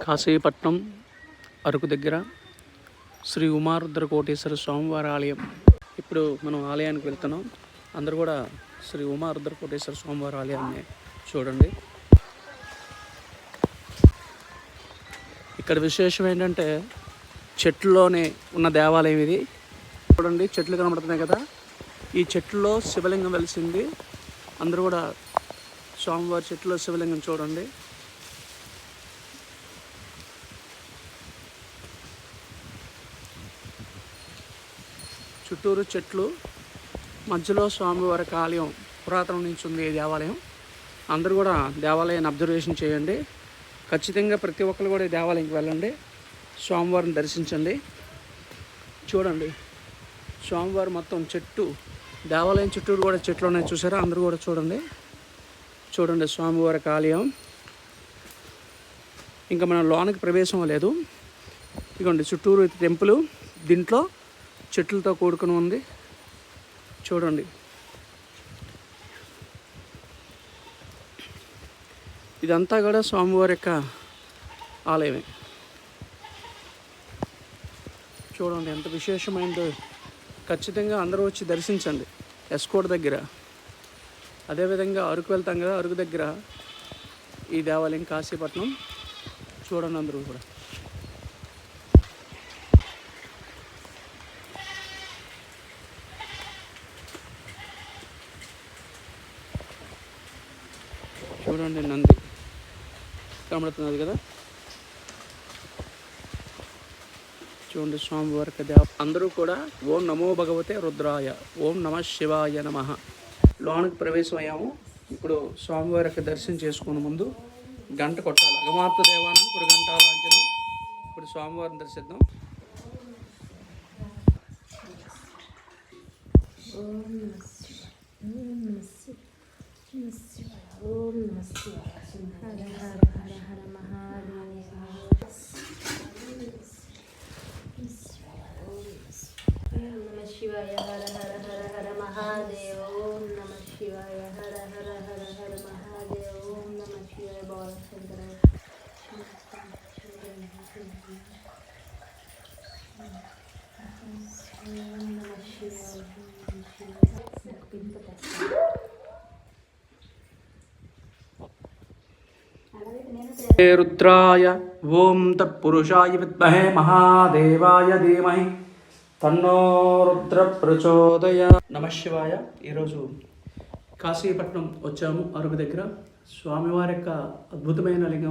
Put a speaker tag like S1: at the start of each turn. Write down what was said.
S1: కాశీపట్నం అరకు దగ్గర శ్రీ ఉమారుద్ర కోటేశ్వర స్వామివారి ఆలయం. ఇప్పుడు మనం ఆలయానికి వెళ్తున్నాం. అందరూ కూడా శ్రీ ఉమారుద్ర కోటేశ్వర స్వామివారి ఆలయాన్ని చూడండి. ఇక్కడ విశేషం ఏంటంటే చెట్లలోనే ఉన్న దేవాలయం ఇది. చూడండి, చెట్లు కనబడుతున్నాయి కదా, ఈ చెట్లలో శివలింగం వెలిసింది. అందరూ కూడా స్వామివారి చెట్టులో శివలింగం చూడండి. చుట్టూరు చెట్లు, మధ్యలో స్వామివారి ఆలయం పురాతనం నుంచి ఉంది ఈ దేవాలయం. అందరూ కూడా దేవాలయాన్ని అబ్జర్వేషన్ చేయండి. ఖచ్చితంగా ప్రతి ఒక్కరు కూడా ఈ దేవాలయంకి వెళ్ళండి, స్వామివారిని దర్శించండి. చూడండి, స్వామివారు మొత్తం చెట్టు, దేవాలయం చుట్టూరు కూడా చెట్లు ఉన్నాయి చూసారా. అందరూ కూడా చూడండి స్వామివారి ఆలయం. ఇంకా మన లోనికి ప్రవేశం లేదు. ఇదిగోండి చుట్టూరు టెంపుల్, దీంట్లో చెట్లతో కూడుకుని ఉంది. చూడండి, ఇదంతా కూడా స్వామివారి యొక్క ఆలయమే. చూడండి ఎంత విశేషమైనదో. ఖచ్చితంగా అందరూ వచ్చి దర్శించండి. ఎస్కోట్ దగ్గర, అదేవిధంగా అరకు వెళ్తాం కదా, అరకు దగ్గర ఈ దేవాలయం కాశీపట్నం. చూడండి అందరూ కూడా. చూడండి నంది కనబడుతున్నది కదా. చూడండి స్వామివారికి అందరూ కూడా ఓం నమో భగవతే రుద్రాయ, ఓం నమ శివాయ నమః. లోనికి ప్రవేశం అయ్యాము. ఇప్పుడు స్వామివారికి దర్శనం చేసుకునే ముందు గంట కొట్టాలి. అగమార్త దేవానం ఇప్పుడు గంటాలాంఛనం. ఇప్పుడు స్వామివారిని దర్శిద్దాం.
S2: శివాయ హర హర హర హర మహాదేవ. ఓం నమ శివాయ హర హర హర హర మహాదేవ. ఓం నమ శివాయ బాలశంకర.
S1: రుద్రాయ ఓం తత్పురుషాయ విద్మహే మహాదేవాయ ధీమహి తన్నో రుద్ర ప్రచోదయాత్. నమః శివాయ. ఈరోజు కాశీపట్నం వచ్చాము, అరకు దగ్గర. స్వామివారి యొక్క అద్భుతమైన లింగం